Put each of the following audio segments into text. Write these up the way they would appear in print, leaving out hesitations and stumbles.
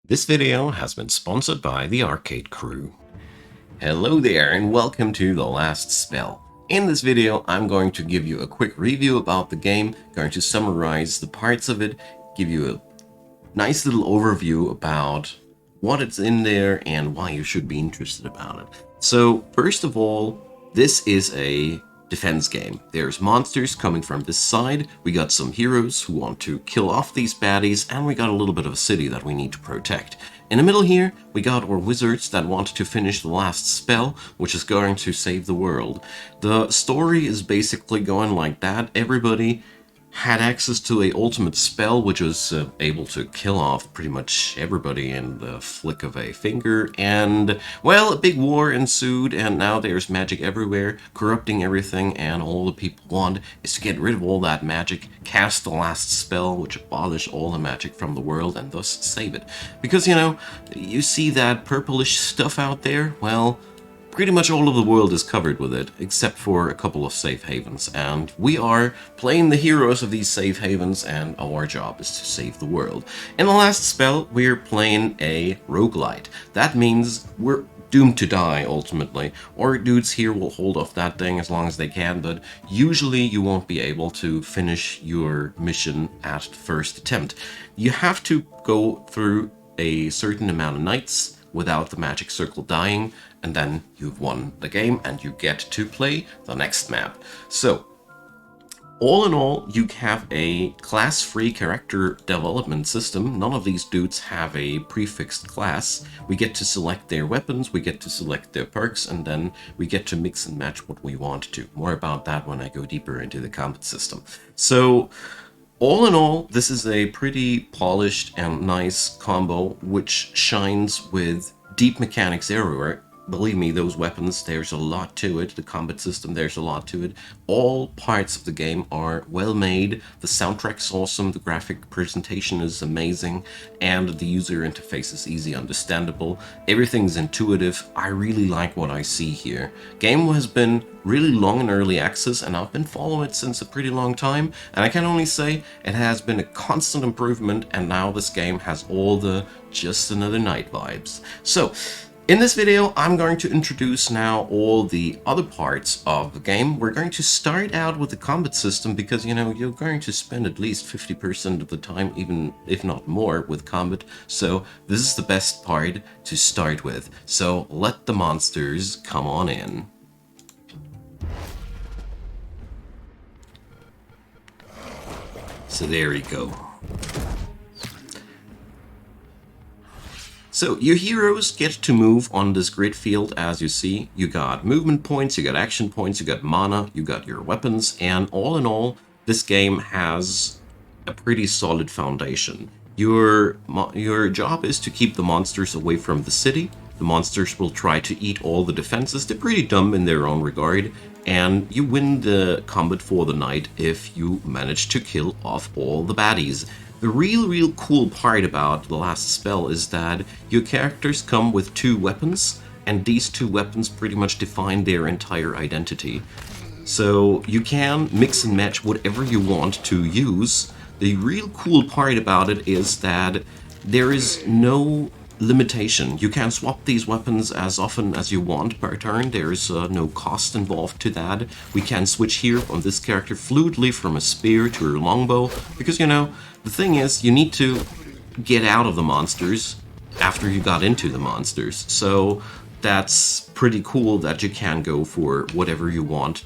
This video has been sponsored by the Arcade Crew. Hello there and welcome to The Last Spell. In this video I'm going to give you a quick review about the game, going to summarize the parts of it, give you a nice little overview about what it's in there and why you should be interested about it. So first of all, this is a defense game. There's monsters coming from this side, we got some heroes who want to kill off these baddies, and we got a little bit of a city that we need to protect. In the middle here, we got our wizards that want to finish the last spell, which is going to save the world. The story is basically going like that. Everybody had access to a ultimate spell which was able to kill off pretty much everybody in the flick of a finger, and well, a big war ensued and now there's magic everywhere corrupting everything, and all the people want is to get rid of all that magic, cast the last spell which abolish all the magic from the world and thus save it. Because you see that purplish stuff out there, well, pretty much all of the world is covered with it, except for a couple of safe havens, and we are playing the heroes of these safe havens, and our job is to save the world. In the last spell, we're playing a roguelite. That means we're doomed to die, ultimately. Our dudes here will hold off that thing as long as they can, but usually you won't be able to finish your mission at first attempt. You have to go through a certain amount of nights without the magic circle dying, and then you've won the game and you get to play the next map. So, all in all, you have a class-free character development system. None of these dudes have a prefixed class. We get to select their weapons, we get to select their perks, and then we get to mix and match what we want to. More about that when I go deeper into the combat system. So, all in all, this is a pretty polished and nice combo which shines with deep mechanics everywhere. Believe me, those weapons, there's a lot to it. The combat system, there's a lot to it. All parts of the game are well made. The soundtrack's awesome, the graphic presentation is amazing, and the user interface is easy understandable. Everything's intuitive. I really like what I see here. Game has been really long in early access, and I've been following it since a pretty long time, and I can only say it has been a constant improvement, and now this game has all the just another night vibes. So, in this video, I'm going to introduce now all the other parts of the game. We're going to start out with the combat system because, you're going to spend at least 50% of the time, even if not more, with combat. So this is the best part to start with. So let the monsters come on in. So there we go. So your heroes get to move on this grid field. As you see, you got movement points, you got action points, you got mana, you got your weapons, and all in all, this game has a pretty solid foundation. Your job is to keep the monsters away from the city. The monsters will try to eat all the defenses. They're pretty dumb in their own regard, and you win the combat for the night if you manage to kill off all the baddies. The real cool part about the last spell is that your characters come with two weapons, and these two weapons pretty much define their entire identity. So you can mix and match whatever you want to use. The real cool part about it is that there is no limitation. You can swap these weapons as often as you want per turn. There's no cost involved to that. We can switch here on this character fluidly from a spear to a longbow, because the thing is, you need to get out of the monsters after you got into the monsters. So that's pretty cool that you can go for whatever you want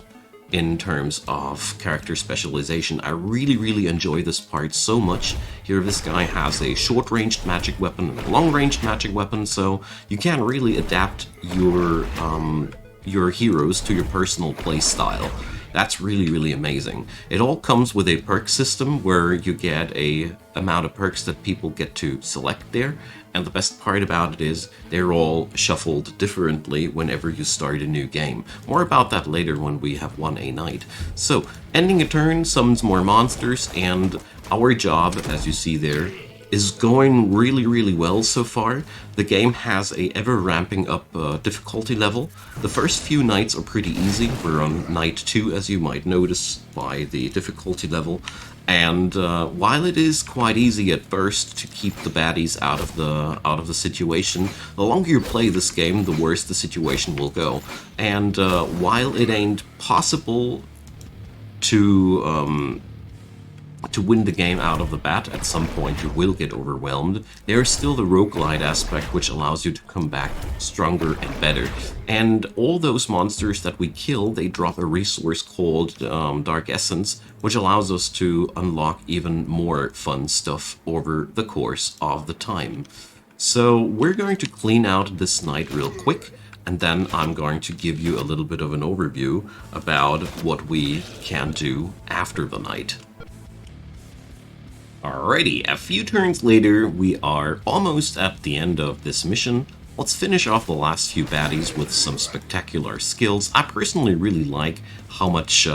in terms of character specialization. I really enjoy this part so much. Here this guy has a short-ranged magic weapon and a long-ranged magic weapon, so you can really adapt your heroes to your personal play style. That's really amazing. It all comes with a perk system where you get a amount of perks that people get to select there, and the best part about it is they're all shuffled differently whenever you start a new game. More about that later when we have won a night. So, ending a turn summons more monsters, and our job, as you see there, is going really well so far. The game has a ever ramping up difficulty level. The first few nights are pretty easy. We're on night 2, as you might notice by the difficulty level. And while it is quite easy at first to keep the baddies out of the situation, the longer you play this game, the worse the situation will go. And while it ain't possible to win the game out of the bat, at some point you will get overwhelmed. There's still the roguelite aspect, which allows you to come back stronger and better. And all those monsters that we kill, they drop a resource called Dark Essence, which allows us to unlock even more fun stuff over the course of the time. So we're going to clean out this night real quick, and then I'm going to give you a little bit of an overview about what we can do after the night. Alrighty, a few turns later, we are almost at the end of this mission. Let's finish off the last few baddies with some spectacular skills. I personally really like how much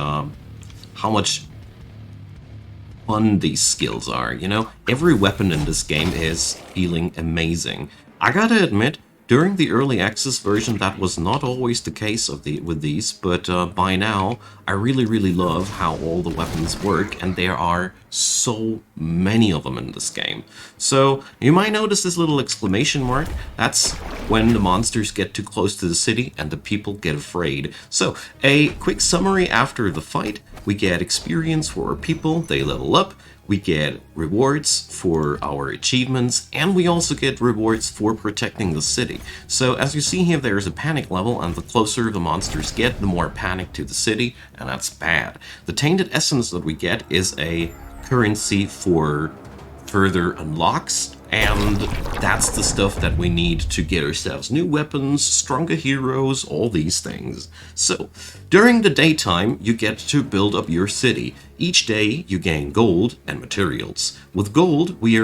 fun these skills are, you know? Every weapon in this game is feeling amazing. I gotta admit, during the early access version, that was not always the case with these, but by now, I really love how all the weapons work, and there are so many of them in this game. So, you might notice this little exclamation mark. That's when the monsters get too close to the city and the people get afraid. So, a quick summary after the fight. We get experience for our people, they level up. We get rewards for our achievements, and we also get rewards for protecting the city. So as you see here, there is a panic level, and the closer the monsters get, the more panic to the city, and that's bad. The tainted essence that we get is a currency for further unlocks, and that's the stuff that we need to get ourselves new weapons, stronger heroes, all these things. So, during the daytime, you get to build up your city. Each day, you gain gold and materials. With gold, we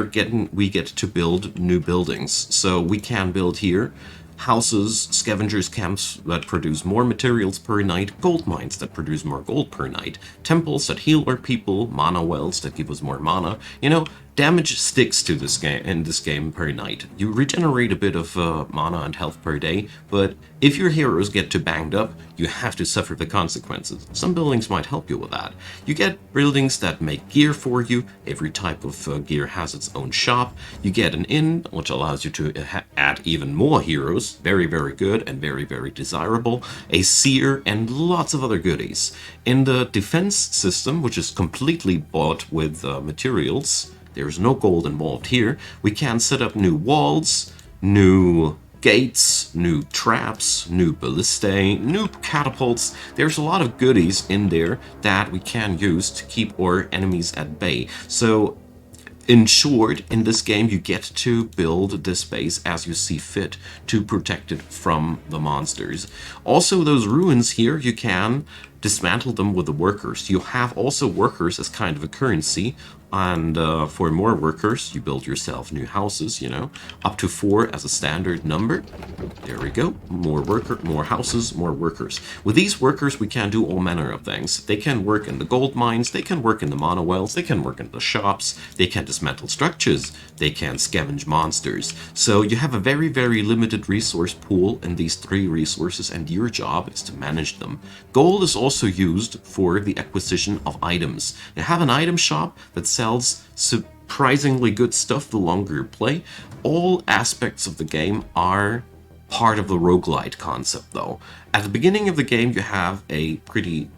get to build new buildings. So we can build here houses, scavengers camps that produce more materials per night, gold mines that produce more gold per night, temples that heal our people, mana wells that give us more mana. You know, damage sticks to this game in this game per night. You regenerate a bit of mana and health per day, but if your heroes get too banged up, you have to suffer the consequences. Some buildings might help you with that. You get buildings that make gear for you. Every type of gear has its own shop. You get an inn, which allows you to add even more heroes. Very good and very desirable. A seer, and lots of other goodies. In the defense system, which is completely bought with materials, there's no gold involved here. We can set up new walls, new gates, new traps, new ballistae, new catapults. There's a lot of goodies in there that we can use to keep our enemies at bay. So, in short, in this game, you get to build this base as you see fit to protect it from the monsters. Also, those ruins here, you can dismantle them with the workers. You have also workers as kind of a currency, and for more workers, you build yourself new houses, you know, up to 4 as a standard number. There we go. More houses, more workers. With these workers, we can do all manner of things. They can work in the gold mines, they can work in the mana wells, they can work in the shops, they can dismantle structures, they can scavenge monsters. So you have a very limited resource pool in these 3 resources, and your job is to manage them. Gold is also used for the acquisition of items. You have an item shop that sells surprisingly good stuff the longer you play. All aspects of the game are part of the roguelite concept, though. At the beginning of the game, you have a pretty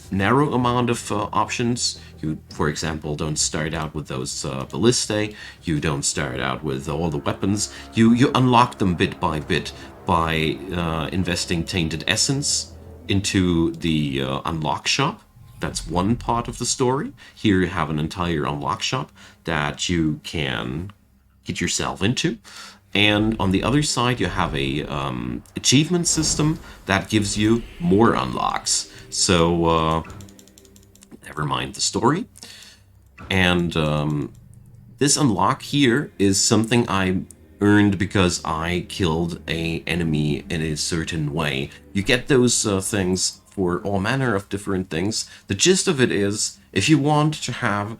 narrow amount of options. You, for example, don't start out with those ballistae. You don't start out with all the weapons. You unlock them bit by bit by investing tainted essence into the unlock shop. That's one part of the story. Here you have an entire unlock shop that you can get yourself into. And on the other side, you have a achievement system that gives you more unlocks. So, never mind the story. And this unlock here is something I earned because I killed an enemy in a certain way. You get those things for all manner of different things. The gist of it is, if you want to have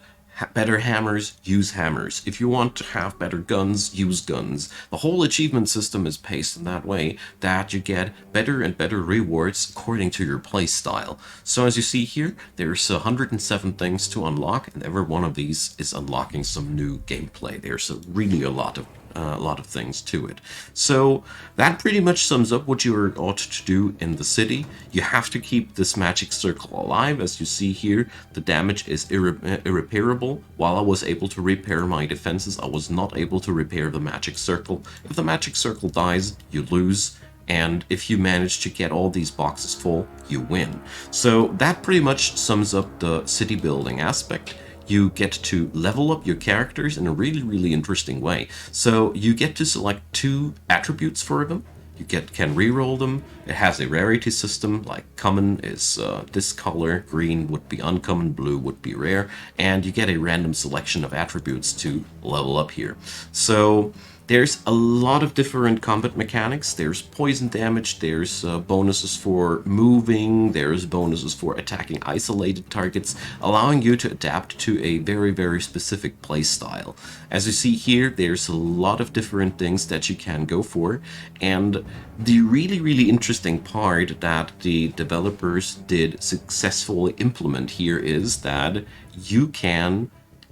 better hammers, use hammers. If you want to have better guns, use guns. The whole achievement system is paced in that way that you get better and better rewards according to your playstyle. So as you see here, there's 107 things to unlock, and every one of these is unlocking some new gameplay. There's really a lot of things to it. So that pretty much sums up what you ought to do in the city. You have to keep this magic circle alive. As you see here, the damage is irreparable. While I was able to repair my defenses, I was not able to repair the magic circle. If the magic circle dies, you lose. And if you manage to get all these boxes full, you win. So that pretty much sums up the city building aspect. You get to level up your characters in a really interesting way. So you get to select 2 attributes for them. You can reroll them. It has a rarity system, like common is this color, green would be uncommon, blue would be rare, and you get a random selection of attributes to level up here. So there's a lot of different combat mechanics. There's poison damage, there's bonuses for moving, there's bonuses for attacking isolated targets, allowing you to adapt to a very specific playstyle. As you see here, there's a lot of different things that you can go for, and the really interesting part that the developers did successfully implement here is that you can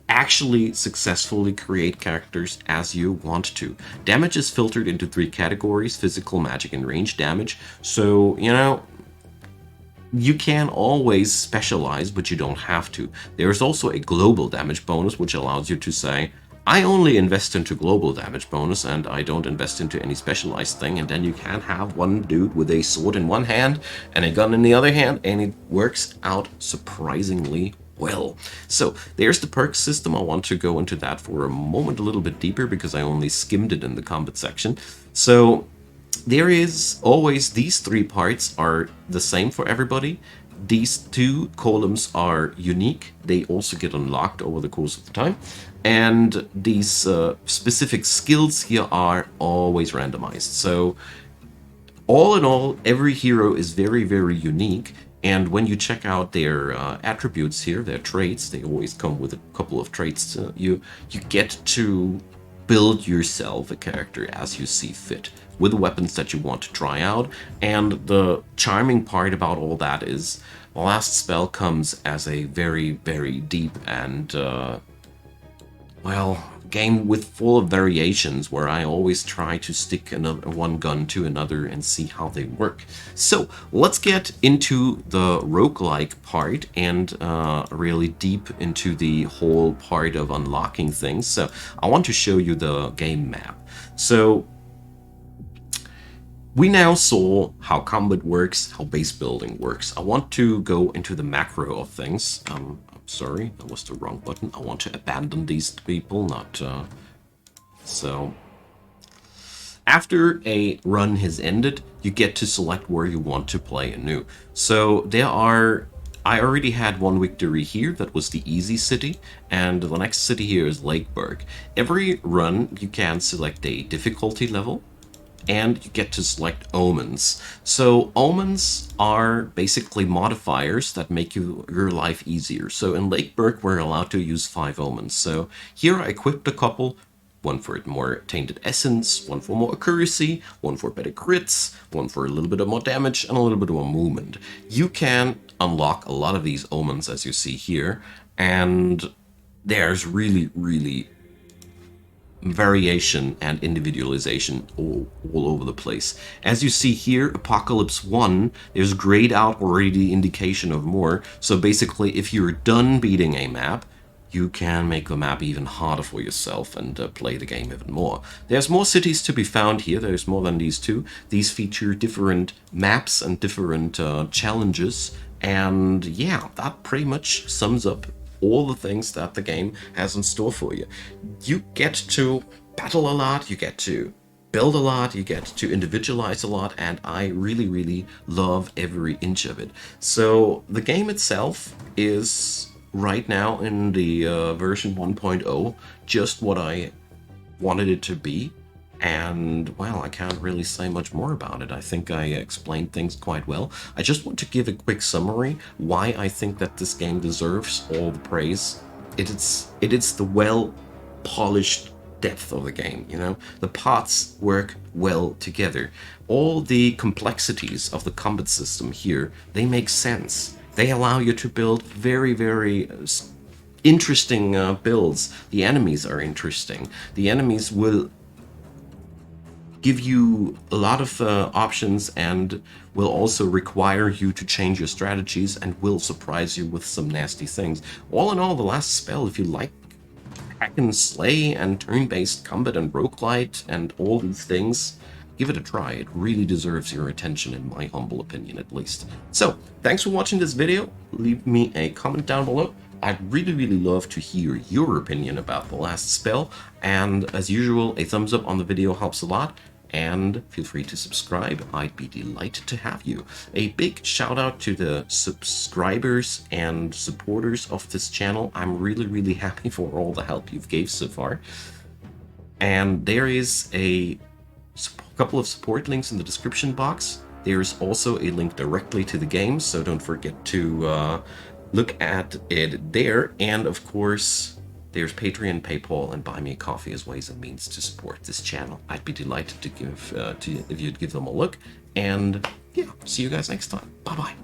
actually successfully create characters as you want to. Damage is filtered into 3 categories: physical, magic, and range damage. So, you know, you can always specialize, but you don't have to. There's also a global damage bonus, which allows you to say, I only invest into global damage bonus and I don't invest into any specialized thing, and then you can have one dude with a sword in one hand and a gun in the other hand, and it works out surprisingly well. So there's the perk system. I want to go into that for a moment a little bit deeper because I only skimmed it in the combat section. So there is always, these 3 parts are the same for everybody. These 2 columns are unique. They also get unlocked over the course of the time. And these specific skills here are always randomized. So all in all, every hero is very unique. And when you check out their attributes here, their traits, they always come with a couple of traits. You get to build yourself a character as you see fit, with the weapons that you want to try out. And the charming part about all that is the last spell comes as a very deep and well, game with full of variations, where I always try to stick one gun to another and see how they work. So let's get into the roguelike part and really deep into the whole part of unlocking things. So I want to show you the game map. So we now saw how combat works, how base building works. I want to go into the macro of things. I'm sorry, that was the wrong button. I want to abandon these people, not... So, after a run has ended, you get to select where you want to play anew. So there are... I already had one victory here, that was the easy city, and the next city here is Lakeburg. Every run you can select a difficulty level, and you get to select omens. So omens are basically modifiers that make your life easier. So in Lakeburg, we're allowed to use 5 omens. So here I equipped a couple. One for more tainted essence, one for more accuracy, one for better crits, one for a little bit of more damage, and a little bit more movement. You can unlock a lot of these omens, as you see here, and there's really variation and individualization all over the place. As you see here, Apocalypse 1, there's grayed out already the indication of more. So basically, if you're done beating a map, you can make the map even harder for yourself and play the game even more. There's more cities to be found here. There's more than these 2. These feature different maps and different challenges. And yeah, that pretty much sums up all the things that the game has in store for you. You get to battle a lot, you get to build a lot, you get to individualize a lot, and I really love every inch of it. So the game itself is right now in the version 1.0, just what I wanted it to be. And, well, I can't really say much more about it. I think I explained things quite well. I just want to give a quick summary why I think that this game deserves all the praise it is the well polished depth of the game. You know, the parts work well together. All the complexities of the combat system here, they make sense. They allow you to build very interesting builds. The enemies are interesting. The enemies will give you a lot of options and will also require you to change your strategies and will surprise you with some nasty things. All in all, the last spell, if you like hack and slay and turn-based combat and roguelite and all these things, give it a try. It really deserves your attention, in my humble opinion, at least. So, thanks for watching this video. Leave me a comment down below. I'd really love to hear your opinion about the last spell, and as usual, a thumbs up on the video helps a lot, and feel free to subscribe. I'd be delighted to have you. A big shout out to the subscribers and supporters of this channel. I'm really happy for all the help you've gave so far. And there is a couple of support links in the description box. There's also a link directly to the game, so don't forget to look at it there. And of course, there's Patreon, PayPal, and Buy Me a Coffee as ways and means to support this channel. I'd be delighted to give if you'd give them a look. And yeah, see you guys next time. Bye bye.